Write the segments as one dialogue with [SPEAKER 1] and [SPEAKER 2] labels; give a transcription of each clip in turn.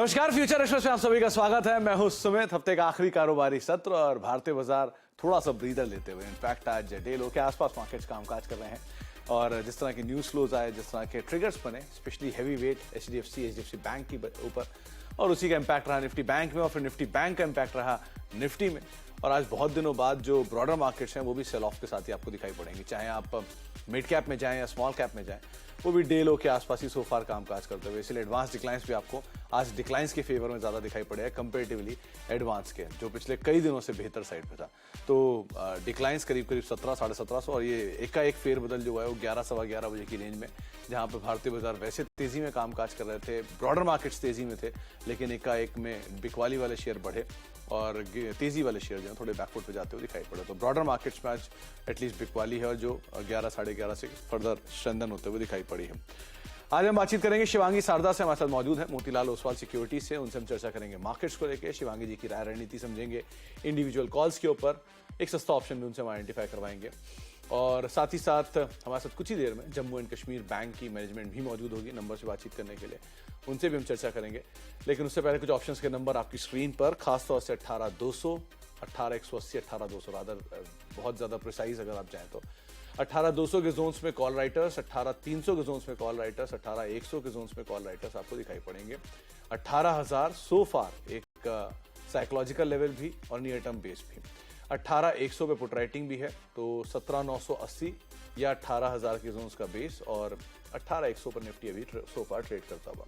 [SPEAKER 1] नमस्कार, future express में आप सभी का स्वागत है। मैं हूं सुमित। हफ्ते का आखिरी कारोबारी सत्र और भारतीय बाजार थोड़ा सा ब्रीदर लेते हुए इनफैक्ट आज डे लो के आसपास मार्केट्स कामकाज कर रहे हैं और जिस तरह के न्यूज फ्लोज आए, जिस तरह के ट्रिगर्स बने, specially heavy weight HDFC bank के ऊपर और उसी का इम्पैक्ट रहा निफ्टी बैंक में और फिर निफ्टी बैंक का इम्पैक्ट रहा निफ्टी में। और आज बहुत दिनों बाद जो ब्रॉडर मार्केट्स हैं वो भी सेल ऑफ के साथ ही आपको दिखाई पड़ेंगे, चाहे आप मिड कैप में जाएं या स्मॉल कैप में जाएं, वो भी डे लो के आसपास ही सोफार कामकाज करते हुए। इसलिए एडवांस डिक्लाइंस भी आपको आज डिक्लाइंस के फेवर में ज्यादा दिखाई पड़े हैं कंपेरेटिवली एडवांस के, जो पिछले कई दिनों से बेहतर साइड पे था। तो डिक्लाइंस करीब 1700 साढ़े 1700 और ये एकाएक फेर बदल जो है वो 11 सवा 11 बजे की रेंज में, जहां पे भारतीय बाजार वैसे तेजी में कामकाज कर रहे थे, ब्रॉडर मार्केट्स तेजी में थे, लेकिन एकाएक में बिकवाली वाले शेयर बढ़े और तेजी वाले शेयर जो है थोड़े बैकफुट पे जाते हुए दिखाई पड़े। तो ब्रॉडर मार्केट्स में आज एटलीस्ट बिकवाली है और जो 11 साढ़े 11 से फर्दर स्ट्रेंथन होते हुए दिखाई पड़ी है। आज हम बातचीत करेंगे शिवांगी शारदा से, हमारे साथ मौजूद है मोतीलाल ओसवाल सिक्योरिटीज से, उनसे हम चर्चा करेंगे मार्केट्स को लेकर, शिवांगी जी की राय रणनीति समझेंगे, इंडिविजुअल कॉल्स के ऊपर एक सस्ता ऑप्शन भी उनसे हम आइडेंटिफाई करवाएंगे और साथ ही साथ हमारे साथ कुछ ही देर में जम्मू एंड कश्मीर बैंक की मैनेजमेंट भी मौजूद होगी नंबर से बातचीत करने के लिए, उनसे भी हम चर्चा करेंगे। लेकिन उससे पहले कुछ ऑप्शंस के नंबर आपकी स्क्रीन पर, खासतौर से 18200, 18180, 18200 रादर बहुत ज्यादा प्रिसाइज अगर आप चाहें तो 18200 के जोन्स में कॉल राइटर्स, 18300 के जोन्स में कॉल राइटर्स, 18100 के जोन्स में कॉल राइटर्स आपको दिखाई पड़ेंगे। 18000 सो फार एक साइकोलॉजिकल लेवल भी और नियर टर्म बेस भी, 18100 पे पुट राइटिंग भी है, तो 17980 या 18000 के जोन्स का बेस और 18100 पर निफ्टी अभी सो फार ट्रेड करता हुआ।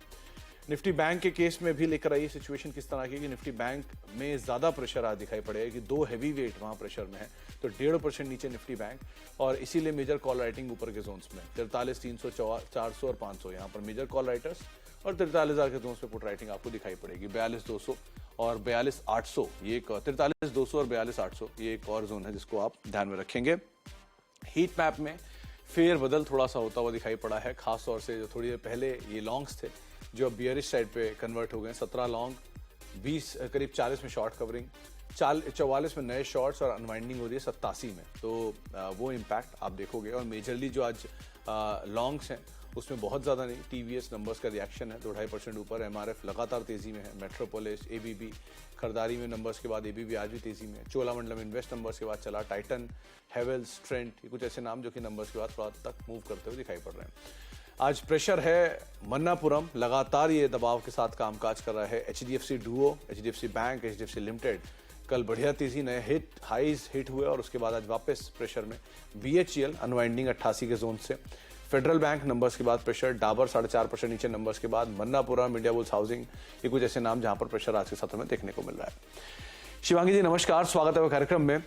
[SPEAKER 1] निफ्टी बैंक के केस में भी लेकर आई सिचुएशन किस तरह की कि निफ्टी बैंक में ज्यादा प्रेशर आज दिखाई पड़ेगा कि दो हैवी वेट वहां प्रेशर में है, तो 1.5% नीचे निफ्टी बैंक और इसीलिए मेजर कॉल राइटिंग ऊपर के जोन्स में 43,300, 400 और 500 यहाँ पर मेजर कॉल राइटर्स और 43,000 के जोन्स पे पुट राइटिंग आपको दिखाई पड़ेगी। 42,200 और 42,800 ये 43,200 और 42,800 ये एक और जोन है जिसको आप ध्यान में रखेंगे। हीट मैप में फेर बदल थोड़ा सा होता हुआ दिखाई पड़ा है, खासतौर से जो थोड़ी देर पहले ये लॉन्ग्स थे जो अब बियरिश साइड पे कन्वर्ट हो गए, 17 लॉन्ग, 20 करीब 40 में शॉर्ट कवरिंग, 44 में नए शॉर्ट्स और अनवाइंडिंग हो रही है 87 में, तो वो इम्पैक्ट आप देखोगे। और मेजरली जो आज लॉन्ग्स हैं उसमें बहुत ज़्यादा नहीं, टीवीएस नंबर्स का रिएक्शन है 2-2.5% ऊपर, एमआरएफ लगातार तेजी में है, मेट्रोपोलिस, एबीबी खरीदारी में नंबर्स के बाद एबीबी आज भी तेजी में है, चोलामंडलम इन्वेस्ट नंबर्स के बाद चला, टाइटन, हेवेल्स, ट्रेंट, ये कुछ ऐसे नाम जो कि नंबर्स के बाद थोड़ा तक मूव करते हुए दिखाई पड़ रहे हैं। आज प्रेशर है मन्नापुरम, लगातार ये दबाव के साथ कामकाज कर रहा है। HDFC Duo, HDFC bank, HDFC limited कल बढ़िया तेजी, नए हाईज हिट हुए और उसके बाद आज वापस प्रेशर में। बीएचईएल अनवाइंडिंग 88 के जोन से, फेडरल बैंक नंबर्स के बाद प्रेशर, डाबर 4.5% नीचे नंबर्स के बाद, मन्नापुरम, इंडिया बुल्स हाउसिंग, ये कुछ ऐसे नाम जहां पर प्रेशर आज के सत्र में देखने को मिल रहा है। शिवांगी जी नमस्कार, स्वागत है कार्यक्रम में।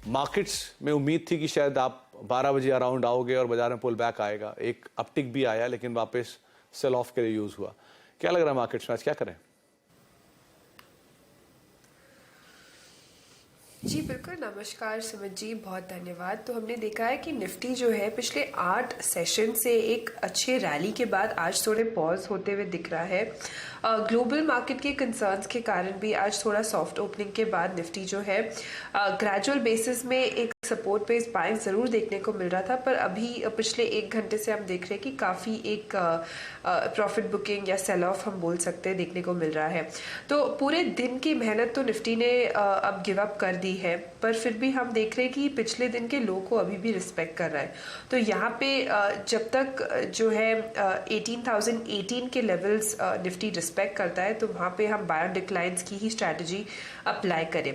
[SPEAKER 1] मार्केट्स में उम्मीद थी कि शायद आप 12 बजे अराउंड आओगे और बाजार में पुल बैक आएगा, एक अपटिक भी आया लेकिन वापस सेल ऑफ के लिए यूज हुआ। क्या लग रहा है मार्केट्स में आज क्या करें?
[SPEAKER 2] जी बिल्कुल, नमस्कार सुमित जी, बहुत धन्यवाद। तो हमने देखा है कि निफ्टी जो है पिछले 8 सेशन से एक अच्छे रैली के बाद आज थोड़े पॉज होते हुए दिख रहा है। ग्लोबल मार्केट के कंसर्न्स के कारण भी आज थोड़ा सॉफ्ट ओपनिंग के बाद निफ्टी जो है ग्रेजुअल बेसिस में एक सपोर्ट बेस बाइंग जरूर देखने को मिल रहा था, पर अभी पिछले 1 घंटे से हम देख रहे हैं कि काफ़ी एक प्रॉफिट बुकिंग या सेल ऑफ हम बोल सकते हैं देखने को मिल रहा है। तो पूरे दिन की मेहनत तो निफ्टी ने अब गिव अप कर दी है, पर फिर भी हम देख रहे हैं कि पिछले दिन के लो को अभी भी रिस्पेक्ट कर रहा है। तो यहाँ पे जब तक जो है 18,018 के लेवल्स निफ्टी रिस्पेक्ट करता है तो वहाँ पे हम बायर डिक्लाइंस की ही स्ट्रैटेजी अप्लाई करें।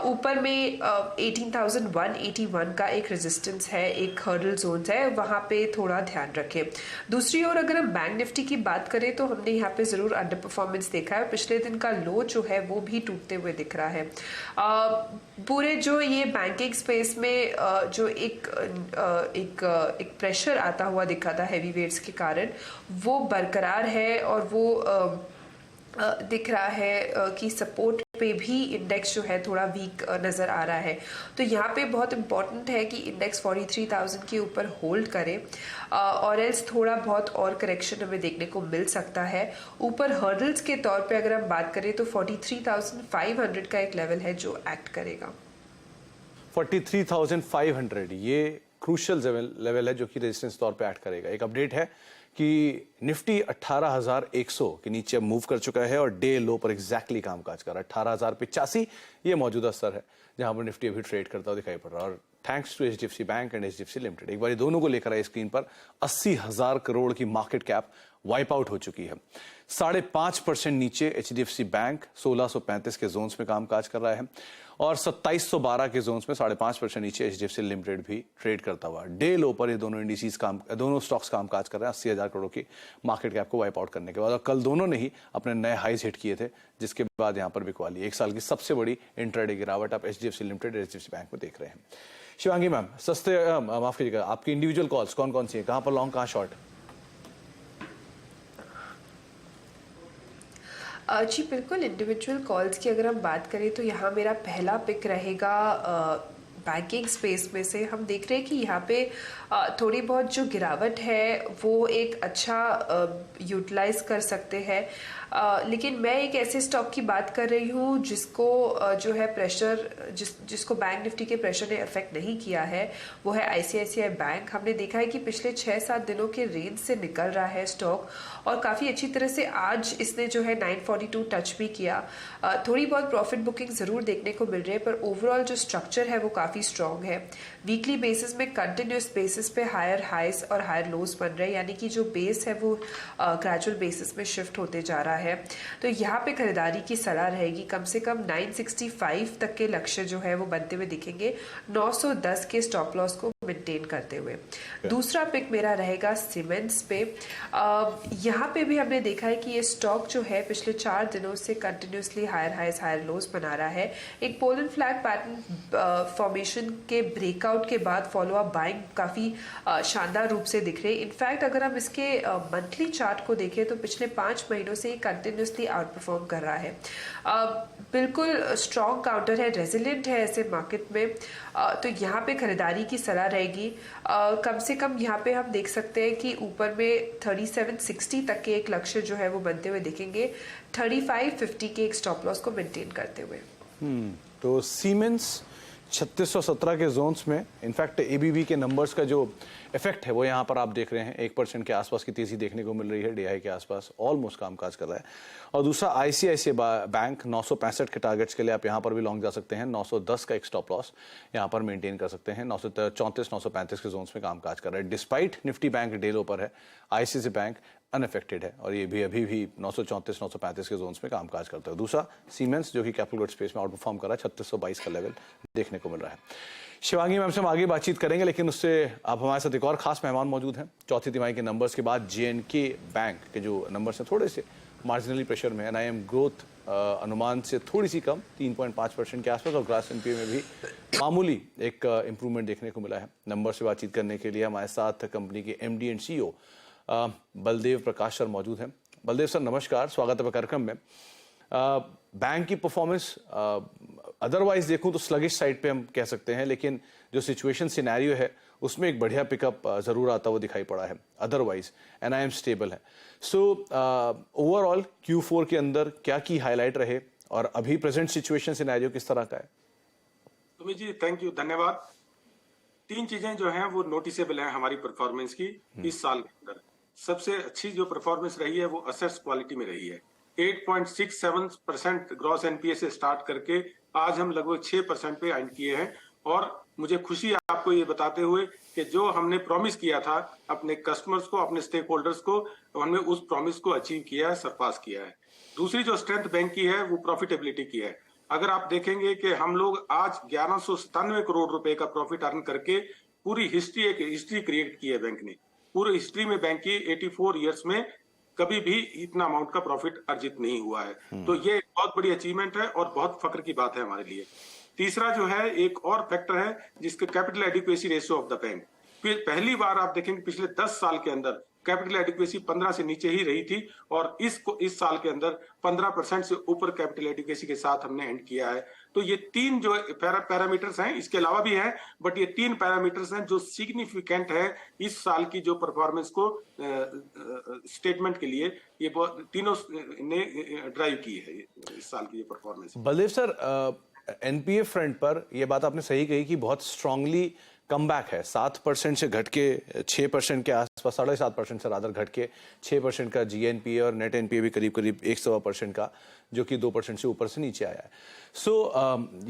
[SPEAKER 2] ऊपर में 18,181 का एक रेजिस्टेंस है, एक हर्डल जोन है, वहाँ पे थोड़ा ध्यान रखें। दूसरी ओर अगर हम बैंक निफ्टी की बात करें तो हमने यहाँ पे जरूर अंडर परफॉर्मेंस देखा है, पिछले दिन का लो जो है वो भी टूटते हुए दिख रहा है। पूरे जो ये बैंकिंग स्पेस में जो एक प्रेशर आता हुआ दिखा था हैवी वेट्स के कारण, वो बरकरार है और वो दिख रहा है कि सपोर्ट पे भी इंडेक्स जो है थोड़ा वीक नजर आ रहा है। तो यहाँ पे बहुत इंपॉर्टेंट है कि इंडेक्स 43,000 के ऊपर होल्ड करे और एल्स थोड़ा बहुत और करेक्शन हमें देखने को मिल सकता है। ऊपर हर्डल्स के तौर पे अगर हम बात करें तो 43,500 का एक लेवल है जो एक्ट करेगा।
[SPEAKER 1] 43,500 ये क्रूशियल लेवल है जो कि रेजिस्टेंस तौर पे ऐड करेगा। एक अपडेट है कि निफ्टी 18,100 के नीचे अब मूव कर चुका है और डे लो पर एग्जैक्टली कामकाज कर रहा है। 18,085 ये मौजूदा स्तर है जहां पर निफ्टी अभी ट्रेड करता हुआ दिखाई पड़ रहा है। और thanks to HDFC Bank and HDFC Limited, एक बार दोनों को लेकर आए स्क्रीन पर 80,000 करोड़ की मार्केट कैप वाइप आउट हो चुकी है। 5.5% नीचे एचडीएफसी बैंक 1635 के जोन्स में कामकाज कर रहा है और 2712 के जोन्स में 5.5% नीचे एचडीएफसी लिमिटेड भी ट्रेड करता हुआ। डे लो पर ये दोनों स्टॉक्स कामकाज कर रहे हैं 80,000 करोड़ की मार्केट कैप को वाइप आउट करने के बाद। और कल दोनों ने ही अपने नए हाईज हिट किए थे, जिसके बाद यहां पर बिकवाली, एक साल की सबसे बड़ी इंट्राडे गिरावट आप एचडीएफसी लिमिटेड और एचडीएफसी बैंक में देख रहे हैं। शिवांगी मैम, माफ कीजिएगा, आपकी इंडिविजुअल कॉल्स कौन कौन सी है, कहां पर लॉन्ग कहां शॉर्ट?
[SPEAKER 2] जी बिल्कुल, इंडिविजुअल कॉल्स की अगर हम बात करें तो यहाँ मेरा पहला पिक रहेगा बैंकिंग स्पेस में से। हम देख रहे हैं कि यहाँ पे थोड़ी बहुत जो गिरावट है वो एक अच्छा यूटिलाइज कर सकते हैं, लेकिन मैं एक ऐसे स्टॉक की बात कर रही हूँ जिसको जो है प्रेशर जिसको बैंक निफ्टी के प्रेशर ने अफेक्ट नहीं किया है, वो है आईसीआईसीआई बैंक। हमने देखा है कि पिछले 6-7 दिनों के रेंज से निकल रहा है स्टॉक और काफ़ी अच्छी तरह से आज इसने जो है 942 टच भी किया। थोड़ी बहुत प्रॉफिट बुकिंग ज़रूर देखने को मिल रही है, पर ओवरऑल जो स्ट्रक्चर है वो काफ़ी स्ट्रॉन्ग है। वीकली बेसिस में कंटिन्यूस बेसिस पे हायर हाइज और हायर लोज बन रहे हैं, यानी कि जो बेस है वो ग्रेजुअल बेसिस में शिफ्ट होते जा रहा है। तो यहाँ पे खरीदारी की सलाह रहेगी। कम से कम 965 तक के लक्ष्य जो है वो बनते हुए दिखेंगे, 910 के स्टॉप लॉस को मेंटेन करते हुए। दूसरा पिक मेरा रहेगा सीमेंट्स पे। यहाँ पे भी हमने देखा है कि ये स्टॉक जो है पिछले 4 दिनों से continuously higher highs higher lows बना रहा है। एक पोलन फ्लैग पैटर्न फॉर्मेशन के ब्रेकआउट के बाद फॉलो अप बाइंग काफी शानदार रूप से दिख रहे हैं। इनफैक्ट अगर हम इसके मंथली चार्ट को देखें तो पिछले 5 महीनों से कंटिन्यूसली आउट परफॉर्म कर रहा है। बिल्कुल स्ट्रॉन्ग काउंटर है, रेजिलिएंट है ऐसे मार्केट में। तो यहाँ पे खरीदारी की सलाह रहेगी। कम से कम यहाँ पे हम देख सकते हैं कि ऊपर में 3760 तक के एक लक्ष्य जो है वो बनते हुए दिखेंगे, 3550 के एक स्टॉप लॉस को मेंटेन करते हुए।
[SPEAKER 1] तो सीमेंस 3617 के जोन्स में, इनफैक्ट एबीबी के नंबर्स का जो इफेक्ट है वो यहाँ पर आप देख रहे हैं, 1% के आसपास की तेजी देखने को मिल रही है। डीआई के आसपास ऑलमोस्ट कामकाज कर रहा है। और दूसरा आईसीआईसीआई बैंक 965 के टारगेट्स के लिए आप यहाँ पर भी लॉन्ग जा सकते हैं। 910 का एक स्टॉप लॉस यहाँ पर मेंटेन कर सकते हैं। 934 935 के जोन्स में कामकाज कर रहा है। डिस्पाइट निफ्टी बैंक डे लो पर है, आईसीआईसीआई बैंक अनअफेक्टेड है और ये भी अभी भी 934 935 के जोन्स में कामकाज करता है। दूसरा सीमेंस जो कि कैपिटल गुड स्पेस में आउट परफॉर्म कर रहा है, 3622 का लेवल देखने को मिल रहा है। शिवांगी मैम से हम आगे बातचीत करेंगे, लेकिन उससे अब हमारे साथ एक और खास मेहमान मौजूद हैं। चौथी तिमाही के नंबर्स के बाद जेएनके बैंक के जो नंबर्स हैं थोड़े से मार्जिनली प्रेशर में। एनआईएम ग्रोथ अनुमान से थोड़ी सी कम 3.5% के आसपास और ग्रास एनपीए में भी मामूली एक इंप्रूवमेंट देखने को मिला है। नंबर से बातचीत करने के लिए हमारे साथ कंपनी के MD and CEO Baldev Prakash sir मौजूद हैं। बलदेव सर नमस्कार, स्वागत है कार्यक्रम में। बैंक की परफॉर्मेंस अदरवाइज देखूं तो स्लगिश साइड पे हम कह सकते हैं, लेकिन जो सिचुएशन सिनेरियो है उसमें एक बढ़िया पिकअप जरूर आता हुआ दिखाई पड़ा है। अदरवाइज एनआईएम स्टेबल है। सो ओवरऑल Q4 के अंदर क्या की हाईलाइट रहे और अभी प्रेजेंट सिचुएशन सिनेरियो किस तरह का है?
[SPEAKER 3] सुमित जी थैंक यू, धन्यवाद। 3 चीजें जो हैं वो नोटिसेबल हैं हमारी परफॉर्मेंस की इस साल के अंदर। सबसे अच्छी जो परफॉर्मेंस रही है वो असेट्स क्वालिटी में रही है। 8.67% ग्रॉस एनपीए से स्टार्ट करके आज हम लगभग 6% पे एंड किए हैं। और मुझे खुशी है आपको ये बताते हुए कि जो हमने प्रॉमिस किया था अपने कस्टमर्स को, अपने स्टेक होल्डर्स को, हमने उस प्रॉमिस को अचीव किया है, सरपास किया है। दूसरी जो स्ट्रेंथ बैंक की है वो प्रॉफिटेबिलिटी की है। अगर आप देखेंगे कि हम लोग आज 1197 करोड़ रुपए का प्रॉफिट अर्न करके पूरी एक हिस्ट्री क्रिएट की है बैंक ने। पूरी हिस्ट्री में बैंक की 84 ईयर्स में कभी भी इतना अमाउंट का प्रॉफिट अर्जित नहीं हुआ है। तो ये बहुत बड़ी अचीवमेंट है और बहुत फख्र की बात है हमारे लिए। तीसरा जो है एक और फैक्टर है जिसके capital adequacy ratio of the bank. पहली बार आप देखेंगे पिछले 10 साल के अंदर कैपिटल एडिक्वेसी 15 से नीचे ही रही थी और इस साल के अंदर 15% से ऊपर कैपिटल एडिक्वेसी के साथ हमने एंड किया है। तो ये 3 जो पैरामीटर्स हैं, इसके अलावा भी हैं, बट ये 3 पैरामीटर्स हैं जो सिग्निफिकेंट है इस साल की जो परफॉर्मेंस को स्टेटमेंट के लिए। ये तीनों ने ड्राइव की है इस साल की ये performance.
[SPEAKER 1] Baldev sir, NPA front पर यह बात आपने सही कही कि बहुत स्ट्रांगली कमबैक है, 7% से घट के 6% के आसपास, 7.5% से रादर घट के 6% का GNPA और नेट NPA भी करीब करीब 1% का, जो कि 2% से ऊपर से नीचे आया है।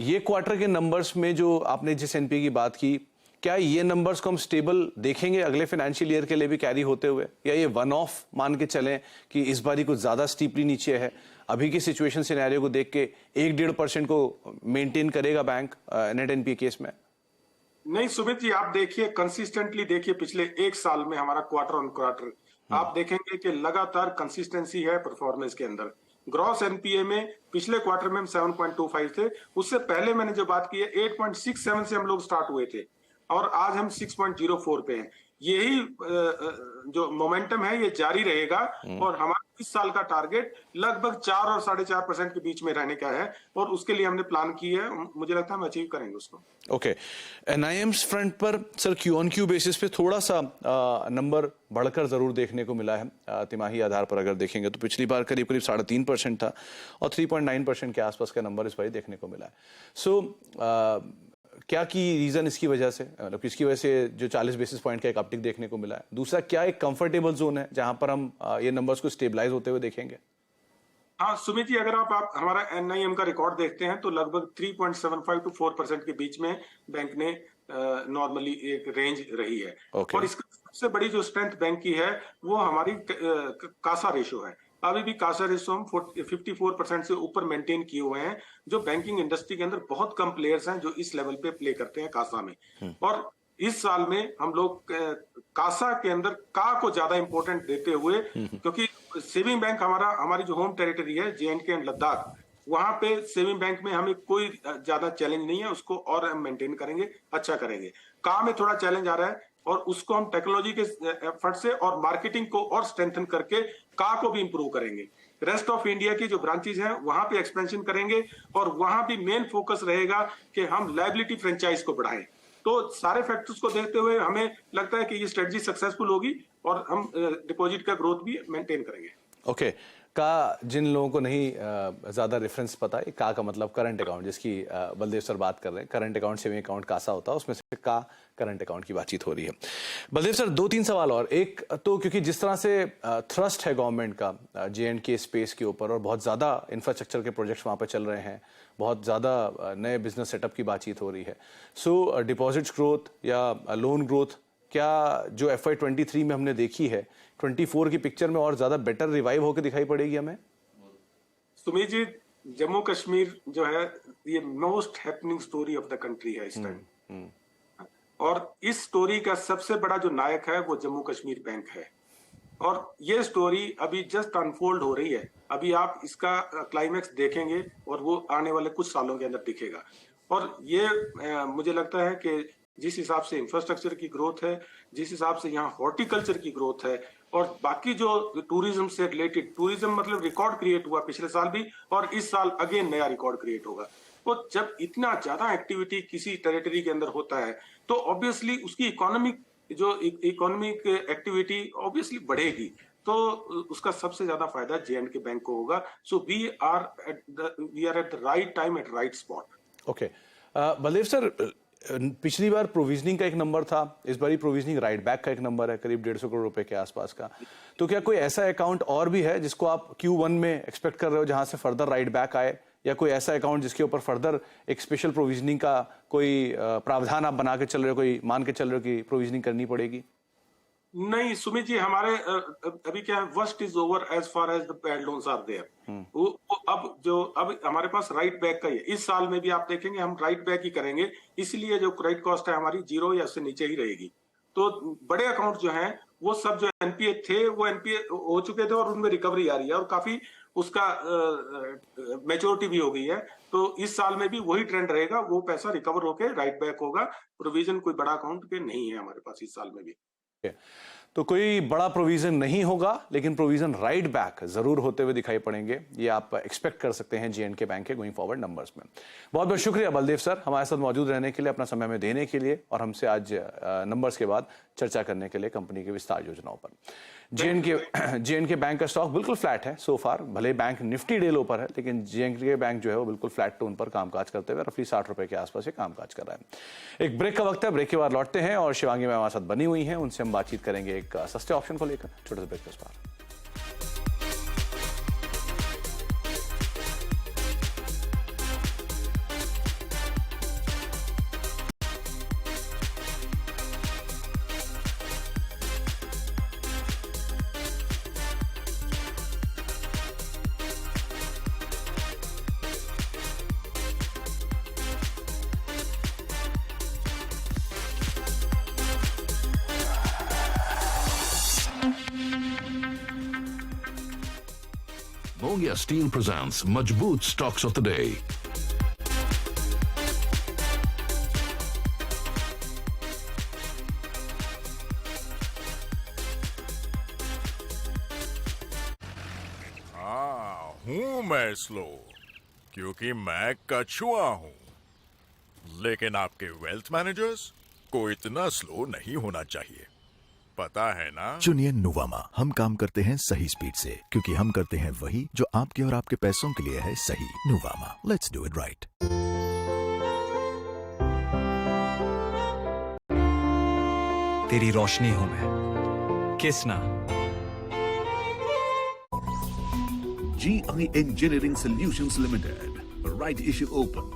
[SPEAKER 1] ये क्वार्टर के नंबर्स में जो आपने जिस NPA की बात की, क्या ये नंबर्स को हम स्टेबल देखेंगे अगले फाइनेंशियल ईयर के लिए भी कैरी होते हुए, या ये वन ऑफ मान के चलें कि इस बारी कुछ ज्यादा स्टीपली नीचे है? अभी की सिचुएशन सिनेरियो को देख के 1-1.5% को मेंटेन करेगा बैंक नेट NPA केस में?
[SPEAKER 3] नहीं सुमित जी, आप देखिए कंसिस्टेंटली देखिए पिछले एक साल में हमारा क्वार्टर ऑन क्वार्टर आप देखेंगे कि लगातार कंसिस्टेंसी है परफॉर्मेंस के अंदर। ग्रॉस NPA में पिछले क्वार्टर में हम 7.25 थे, उससे पहले मैंने जो बात की है 8.67 से हम लोग स्टार्ट हुए थे और आज हम 6.04 पे हैं। यही जो मोमेंटम है ये जारी रहेगा और हमारा इस साल का टारगेट लगभग 4 और 4.5% के बीच में रहने का है और उसके लिए हमने प्लान की है। मुझे लगता है हम अचीव करेंगे उसको।
[SPEAKER 1] ओके, NIMs फ्रंट पर सर Q-on-Q बेसिस पे थोड़ा सा नंबर बढ़कर जरूर देखने को मिला है। तिमाही आधार पर अगर देखेंगे तो पिछली बार करीब करीब 3.5% था और 3.9% के आसपास का नंबर इस बार देखने को मिला है। क्या की रीजन इसकी वजह से, मतलब इसकी वजह से जो 40 बेसिस पॉइंट का एक अपटिक देखने को मिला है? दूसरा, क्या एक कंफर्टेबल जोन है जहां पर हम ये नंबर्स को स्टेबलाइज होते हुए देखेंगे?
[SPEAKER 3] हाँ सुमित जी, अगर आप हमारा NIM का रिकॉर्ड देखते हैं तो लगभग 3.75 to 4% के बीच में बैंक ने नॉर्मली एक रेंज रही है। और इसका सबसे बड़ी जो स्ट्रेंथ बैंक की है वो हमारी कासा रेशो है। अभी भी कासा रेशो हम 54% से ऊपर मेंटेन किए हुए हैं, जो बैंकिंग इंडस्ट्री के अंदर बहुत कम प्लेयर्स हैं जो इस लेवल पे प्ले करते हैं कासा में। और इस साल में हम लोग कासा के अंदर का को ज्यादा इंपॉर्टेंट देते हुए, क्योंकि सेविंग बैंक हमारी जो होम टेरिटरी है J&K एंड लद्दाख, वहां पे सेविंग बैंक में हमें कोई ज्यादा चैलेंज नहीं है, उसको और हम मेंटेन करेंगे, अच्छा करेंगे। का में थोड़ा चैलेंज आ रहा है और उसको हम टेक्नोलॉजी के एफर्ट से और मार्केटिंग को और स्ट्रेंथन करके का को भी इंप्रूव करेंगे। रेस्ट ऑफ इंडिया की जो ब्रांचेज हैं वहां पे एक्सपेंशन करेंगे और वहां भी मेन फोकस रहेगा कि हम लायबिलिटी फ्रेंचाइज को बढ़ाएं। तो सारे फैक्टर्स को देखते हुए हमें लगता है कि ये स्ट्रेटजी सक्सेसफुल होगी और हम डिपॉजिट का ग्रोथ भी मेंटेन करेंगे।
[SPEAKER 1] ओके, का जिन लोगों को नहीं ज्यादा रेफरेंस पता है, का मतलब करंट अकाउंट, जिसकी बलदेव सर बात कर रहे हैं, current account saving account CASA होता है, उसमें से का करंट अकाउंट की बातचीत हो रही है। बलदेव सर, 2-3 सवाल और। एक तो क्योंकि जिस तरह से थ्रस्ट है गवर्नमेंट का J&K स्पेस के ऊपर और बहुत ज्यादा इंफ्रास्ट्रक्चर के प्रोजेक्ट्स वहां पर चल रहे हैं, बहुत ज्यादा नए बिजनेस सेटअप की बातचीत हो रही है, सो डिपॉजिट्स ग्रोथ या लोन ग्रोथ क्या जो FY23 में हमने देखी है 24 की पिक्चर में और ज्यादा बेटर रिवाइव होकर दिखाई पड़ेगी हमें?
[SPEAKER 3] सुमित जी, जम्मू कश्मीर जो है ये most happening story of the country है इस टाइम, और इस स्टोरी का सबसे बड़ा जो नायक है वो जम्मू कश्मीर बैंक है। और ये स्टोरी अभी जस्ट अनफोल्ड हो रही है, अभी आप इसका क्लाइमेक्स देखेंगे और वो आने वाले कुछ सालों के अंदर दिखेगा। और ये मुझे लगता है कि जिस हिसाब से इंफ्रास्ट्रक्चर की ग्रोथ है, जिस हिसाब से यहाँ हॉर्टिकल्चर की ग्रोथ है और बाकी जो टूरिज्म से रिलेटेड, टूरिज्म मतलब रिकॉर्ड क्रिएट हुआ पिछले साल भी और इस साल अगेन नया रिकॉर्ड क्रिएट होगा। तो जब इतना ज्यादा एक्टिविटी किसी टेरिटरी के अंदर होता है तो ऑब्वियसली उसकी इकोनॉमिक एक्टिविटी ऑब्वियसली बढ़ेगी, तो उसका सबसे ज्यादा फायदा J&K बैंक को होगा। So we are at the right time at right spot.
[SPEAKER 1] Okay, Baldev sir, पिछली बार प्रोविजनिंग का एक नंबर था, इस बार प्रोविजनिंग राइट बैक का एक नंबर है करीब 150 करोड़ रुपए के आसपास का। तो क्या कोई ऐसा अकाउंट और भी है जिसको आप Q1 में एक्सपेक्ट कर रहे हो जहां से फर्दर राइट बैक आए, या कोई ऐसा अकाउंट जिसके ऊपर फर्दर एक स्पेशल प्रोविजनिंग का कोई प्रावधान आप बना के चल रहे हो, कोई मान के चल रहे हो कि प्रोविजनिंग करनी पड़ेगी?
[SPEAKER 3] नहीं सुमित जी, हमारे अभी क्या है, worst is over as far as the bad loans are there. वो अब हमारे पास राइट बैक का ही है। इस साल में भी आप देखेंगे हम राइट बैक ही करेंगे, इसलिए जो क्रेडिट कॉस्ट है हमारी 0 या उससे नीचे ही रहेगी। तो बड़े अकाउंट जो हैं वो सब जो NPA थे वो NPA हो चुके थे और उनमें रिकवरी आ रही है और काफी उसका मैच्योरिटी भी हो गई है। तो इस साल में भी वही ट्रेंड रहेगा, वो पैसा रिकवर होकर राइट बैक होगा। प्रोविजन कोई बड़ा अकाउंट के नहीं है हमारे पास इस साल में भी।
[SPEAKER 1] तो कोई बड़ा प्रोविजन नहीं होगा, लेकिन प्रोविजन राइट बैक जरूर होते हुए दिखाई पड़ेंगे, ये आप एक्सपेक्ट कर सकते हैं J&K बैंक के गोइंग फॉरवर्ड नंबर्स में। बहुत बहुत शुक्रिया बलदेव सर हमारे साथ मौजूद रहने के लिए, अपना समय में देने के लिए और हमसे आज नंबर्स के बाद चर्चा करने के लिए कंपनी की विस्तार योजनाओं पर। जे.एंड.के बैंक का स्टॉक बिल्कुल फ्लैट है सो फार। भले बैंक निफ्टी डे लो पर है, लेकिन जे.एंड.के बैंक जो है वो बिल्कुल फ्लैट टोन पर कामकाज करते हुए रफली 60 रुपए के आसपास ये कामकाज कर रहा है। एक ब्रेक का वक्त है, ब्रेक के बाद लौटते हैं और शिवांगी मैम हमारे साथ बनी हुई हैं, उनसे हम बातचीत करेंगे एक सस्ते ऑप्शन को लेकर। छोटे से ब्रेक के बाद
[SPEAKER 4] Mongia Steel presents Majboot Stocks of the Day.
[SPEAKER 5] हाँ, हूं मैं स्लो क्योंकि मैं कछुआ हूं। लेकिन आपके वेल्थ मैनेजर्स को इतना स्लो नहीं होना चाहिए, पता है ना?
[SPEAKER 6] चुनिए नुवामा। हम काम करते हैं सही स्पीड से, क्योंकि हम करते हैं वही जो आपके और आपके पैसों के लिए है सही। Nuvama, let's do it right.
[SPEAKER 7] तेरी रोशनी हूं मैं, Kisna.
[SPEAKER 8] GI Engineering Solutions Limited. Right issue open.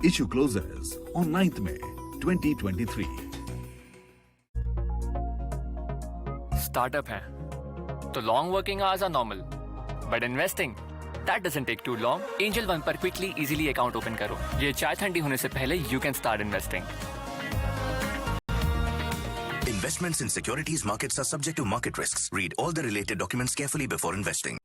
[SPEAKER 8] Issue closes on 9th May 2023.
[SPEAKER 9] Startup है तो long working hours are normal, but investing that doesn't take too long. Angel one पर quickly easily account open करो। ये चाय ठंडी होने से पहले you can start investing.
[SPEAKER 10] Investments in securities markets are subject to market risks. Read all the related documents carefully before investing.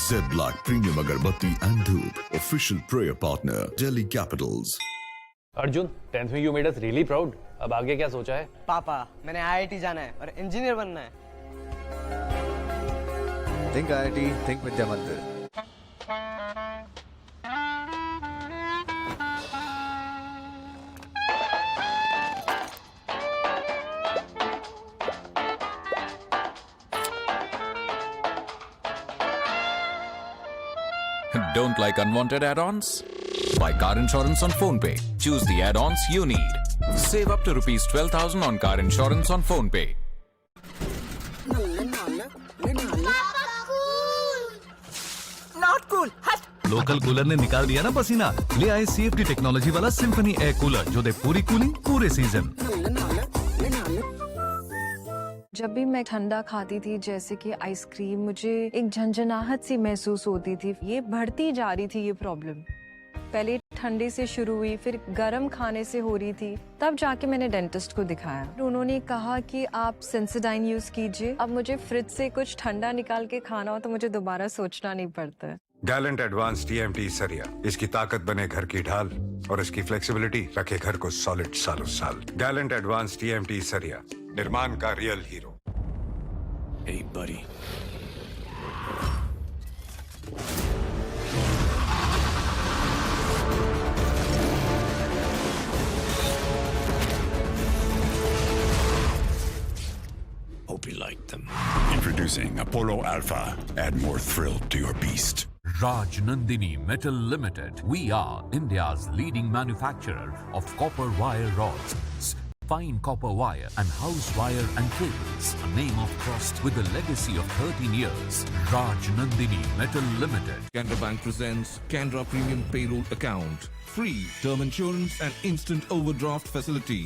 [SPEAKER 8] Zedlak Premium Agarbatti and Dhoop, official prayer partner, Delhi Capitals.
[SPEAKER 11] Arjun, 10th में you made us really proud. अब आगे क्या सोचा है?
[SPEAKER 12] पापा, मैंने IIT जाना है और इंजीनियर बनना है।
[SPEAKER 13] Think IIT, think Vidya Mandir.
[SPEAKER 14] Don't like unwanted add-ons? Buy car insurance on PhonePe. Choose the add-ons you need. Save up to rupees 12,000 on car insurance on PhonePe.
[SPEAKER 12] Not cool.
[SPEAKER 7] Local cooler ने निकाल दिया ना पसीना। ले आए CFD technology वाला symphony air cooler जो दे पूरी कूलिंग पूरे सीजन।
[SPEAKER 15] जब भी मैं ठंडा खाती थी, जैसे कि आइसक्रीम, मुझे एक झंझनाहट सी महसूस होती थी। ये बढ़ती जा रही थी ये प्रॉब्लम। पहले ठंडे से शुरू हुई, फिर गर्म खाने से हो रही थी। तब जाके मैंने डेंटिस्ट को दिखाया। उन्होंने कहा कि आप सेंसोडाइन यूज कीजिए। अब मुझे फ्रिज से कुछ ठंडा निकाल के खाना हो तो मुझे दोबारा सोचना नहीं पड़ता है।
[SPEAKER 5] गैलेंट एडवांस TMT सरिया, इसकी ताकत बने घर की ढाल और इसकी फ्लेक्सिबिलिटी रखे घर को सॉलिड सालों साल। गैलेंट एडवांस TMT सरिया, निर्माण का real hero.
[SPEAKER 10] Hey, buddy. Hope you like them.
[SPEAKER 8] Introducing Apollo Alpha. Add more thrill to your beast.
[SPEAKER 16] Raj Nandini Metal Limited. We are India's leading manufacturer of copper wire rods, fine copper wire and house wire and cables. A name of trust with a legacy of 13 years. Raj Nandini Metal Limited.
[SPEAKER 17] Canara Bank presents Canara Premium Payroll Account. Free term insurance and instant overdraft facility.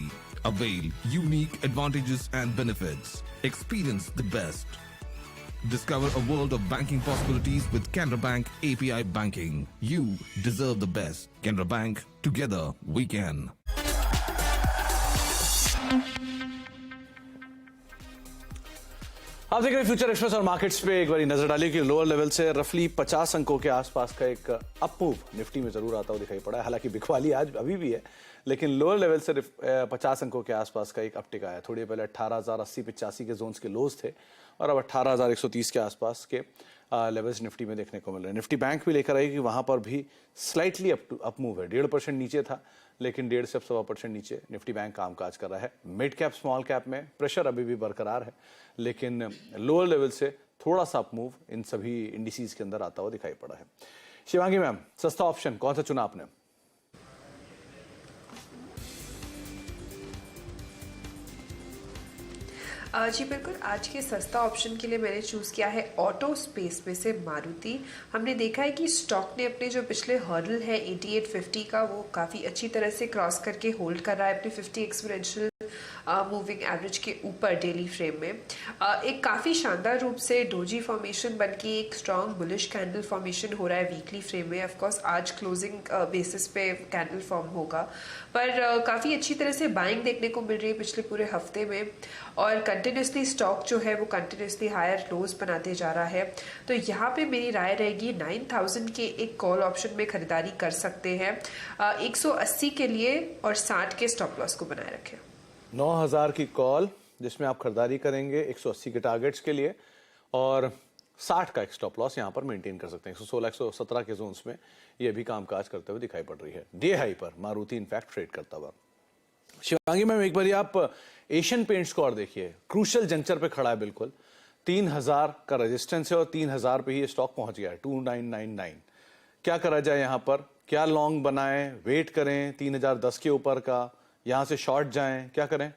[SPEAKER 17] Avail unique advantages and benefits. Experience the best. Discover a world of banking possibilities with Canara Bank API Banking. You deserve the best. Canara Bank, together we can.
[SPEAKER 1] आप देख रहे हैं future express और markets पे एक बारी नजर डालिए कि लोअर लेवल से रफली 50 अंकों के आसपास का एक अप मूव निफ्टी में जरूर आता हुआ दिखाई पड़ा है। हालांकि बिकवाली आज अभी भी है, लेकिन लोअर लेवल से 50 अंकों के आसपास का एक अपटिक आया। थोड़ी पहले 18,080-85 के जोन्स के लोज थे और अब 18,130 के आसपास के लेवल्स निफ्टी में देखने को मिल रहे हैं। निफ्टी बैंक भी लेकर आई कि वहां पर भी स्लाइटली अप मूव है। 1.5% नीचे था, लेकिन 1.5 से 1.25% नीचे निफ्टी बैंक कामकाज कर रहा है। मिड कैप स्मॉल कैप में प्रेशर अभी भी बरकरार है, लेकिन लोअर लेवल से थोड़ा सा अप मूव इन सभी इंडिसीज के अंदर आता हुआ दिखाई पड़ा है। शिवांगी मैम, सस्ता ऑप्शन कौन सा चुना आपने?
[SPEAKER 2] जी बिल्कुल, आज के सस्ता ऑप्शन के लिए मैंने चूज़ किया है ऑटो स्पेस में से मारुति। हमने देखा है कि स्टॉक ने अपने जो पिछले हर्डल है 8850 का, वो काफ़ी अच्छी तरह से क्रॉस करके होल्ड कर रहा है अपने 50 एक्सपोनेंशियल मूविंग एवरेज के ऊपर डेली फ्रेम में। एक काफ़ी शानदार रूप से डोजी फॉर्मेशन बन के एक स्ट्रॉन्ग बुलिश कैंडल फॉर्मेशन हो रहा है वीकली फ्रेम में। ऑफकोर्स आज क्लोजिंग बेसिस पे कैंडल फॉर्म होगा, पर काफ़ी अच्छी तरह से बाइंग देखने को मिल रही है पिछले पूरे हफ्ते में, और कंटिन्यूसली स्टॉक जो है वो कंटिन्यूसली हायर लोज बनाते जा रहा है। तो यहाँ पे मेरी राय रहेगी 9000 के एक कॉल ऑप्शन में खरीदारी कर सकते हैं 180 के लिए, और 60 के स्टॉप लॉस को बनाए रखें।
[SPEAKER 1] 9000 की कॉल जिसमें आप खरीदारी करेंगे 180 के टारगेट्स के लिए, और 60 का एक स्टॉप लॉस यहाँ पर मेंटेन कर सकते हैं। 116 117 के जोन्स में ये भी कामकाज करते हुए दिखाई पड़ रही है। डे हाई पर मारुति इनफैक्ट ट्रेड करता हुआ। शिवांगी मैम, एक बार आप एशियन पेंट्स को और देखिए, क्रूशल जंक्चर पे खड़ा है बिल्कुल। 3000 का रेजिस्टेंस है और 3000 पे ही ये स्टॉक पहुंच गया है, 2999। क्या करा जाए यहाँ पर? क्या लॉन्ग बनाएं, वेट करें 3010 के ऊपर का, यहां से शॉर्ट जाएं, क्या करें?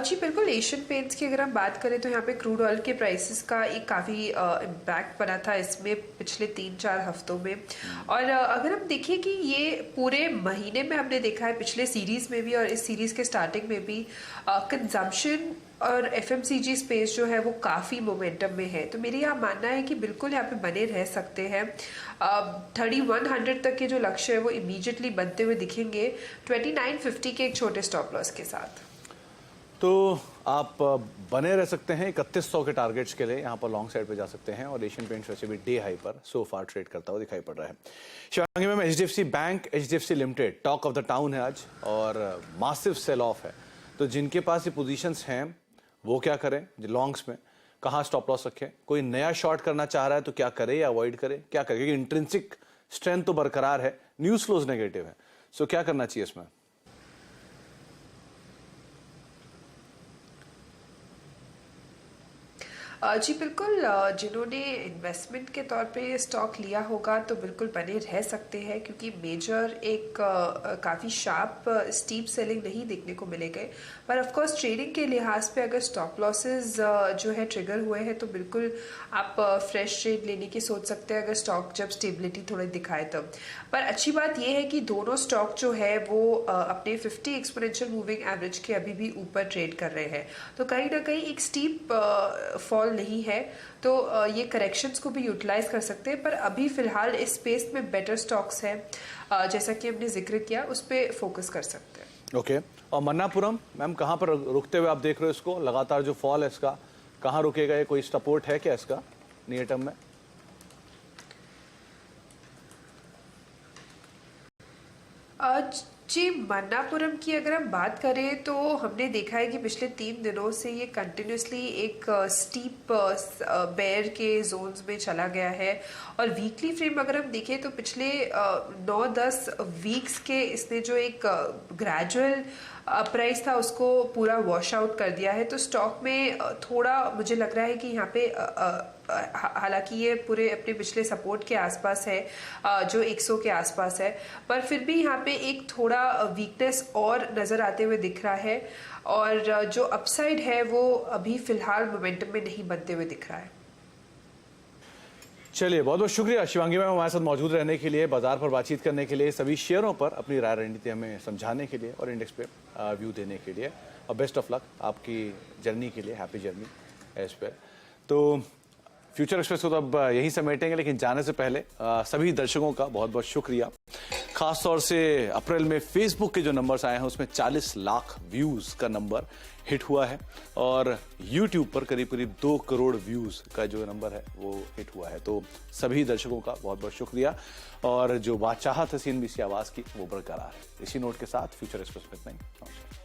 [SPEAKER 2] जी बिल्कुल, एशियन पेंट्स की अगर हम बात करें तो यहाँ पे क्रूड ऑयल के प्राइसेस का एक काफ़ी इम्पैक्ट पड़ा था इसमें पिछले 3-4 हफ्तों में। और अगर हम देखें कि ये पूरे महीने में हमने देखा है, पिछले सीरीज़ में भी और इस सीरीज़ के स्टार्टिंग में भी कंजम्पशन और एफएमसीजी स्पेस जो है वो काफ़ी मोमेंटम में है। तो मेरी यहाँ मानना है कि बिल्कुल यहाँ पे बने रह सकते हैं। 3100 तक के जो लक्ष्य है वो इमीडिएटली बनते हुए दिखेंगे 2950 के एक छोटे स्टॉप लॉस के साथ।
[SPEAKER 1] तो आप बने रह सकते हैं 3100 के टारगेट्स के लिए, यहाँ पर लॉन्ग साइड पे जा सकते हैं। और एशियन पेंट्स वैसे भी डे हाई पर सो फार ट्रेड करता हुआ दिखाई पड़ रहा है। Shivangi ma'am, HDFC bank, HDFC limited talk of the town है आज, और मासिव सेल ऑफ है। तो जिनके पास ये पोजीशंस हैं वो क्या करें? लॉन्ग्स में कहाँ स्टॉप लॉस रखें? कोई नया शॉर्ट करना चाह रहा है तो क्या करे या अवॉइड करे, क्या करे? क्योंकि इंट्रिंसिक स्ट्रेंथ तो बरकरार है, न्यूज फ्लोज नेगेटिव है, सो क्या करना चाहिए इसमें?
[SPEAKER 2] जी बिल्कुल, जिन्होंने इन्वेस्टमेंट के तौर पे ये स्टॉक लिया होगा तो बिल्कुल बने रह सकते हैं, क्योंकि मेजर एक काफ़ी शार्प स्टीप सेलिंग नहीं देखने को मिलेंगे। पर ऑफ कोर्स ट्रेडिंग के लिहाज पे अगर स्टॉप लॉसेस जो है ट्रिगर हुए हैं तो बिल्कुल आप फ्रेश ट्रेड लेने की सोच सकते हैं अगर स्टॉक जब स्टेबिलिटी थोड़ी दिखाए तब। पर अच्छी बात यह है कि दोनों स्टॉक जो है वो अपने 50 एक्सपोनेंशियल मूविंग एवरेज के अभी भी ऊपर ट्रेड कर रहे हैं। तो कहीं ना कहीं एक स्टीप फॉल नहीं है, तो ये करेक्शंस को भी यूटिलाइज कर सकते हैं। पर अभी फिलहाल इस स्पेस में बेटर स्टॉक्स हैं, जैसा कि हमने जिक्र किया, उस पर फोकस कर सकते हैं।
[SPEAKER 1] ओके। और मन्नापुरम मैम, कहाँ पर रुकते हुए आप देख रहे हो इसको? लगातार जो फॉल है इसका कहाँ रुकेगा? ये कोई सपोर्ट है क्या इसका नियर टर्म में?
[SPEAKER 2] जी, मन्नापुरम की अगर हम बात करें तो हमने देखा है कि पिछले 3 दिनों से ये कंटिन्यूसली एक स्टीप बेयर के जोन्स में चला गया है। और वीकली फ्रेम अगर हम देखें तो पिछले 9-10 वीक्स के इसने जो एक ग्रेजुअल प्राइस था उसको पूरा वॉश आउट कर दिया है। तो स्टॉक में थोड़ा मुझे लग रहा है कि यहाँ पे हालांकि ये पूरे अपने पिछले सपोर्ट के आसपास है, जो 100 के आसपास है, पर फिर भी यहाँ पे एक थोड़ा वीकनेस और नजर आते हुए दिख रहा है। और जो अपसाइड है वो अभी फिलहाल मोमेंटम में नहीं बनते हुए दिख रहा है।
[SPEAKER 1] चलिए, बहुत बहुत शुक्रिया शिवांगी मैम हमारे साथ मौजूद रहने के लिए, बाजार पर बातचीत करने के लिए, सभी शेयरों पर अपनी राय रणनीति हमें समझाने के लिए और इंडेक्स पे व्यू देने के लिए। और बेस्ट ऑफ लक आपकी जर्नी के लिए, हैप्पी जर्नी एज पे। तो फ्यूचर एक्सप्रेस को तो अब यहीं समेटेंगे, लेकिन जाने से पहले सभी दर्शकों का बहुत बहुत शुक्रिया। खास तौर से अप्रैल में फेसबुक के जो नंबर्स आए हैं उसमें 40 लाख व्यूज का नंबर हिट हुआ है, और यूट्यूब पर करीब करीब 2 करोड़ व्यूज का जो नंबर है वो हिट हुआ है। तो सभी दर्शकों का बहुत बहुत शुक्रिया, और जो बादशाहत है CNBC आवाज की वो बरकरार है। इसी नोट के साथ फ्यूचर एक्सप्रेस में इतना ही। नमस्कार।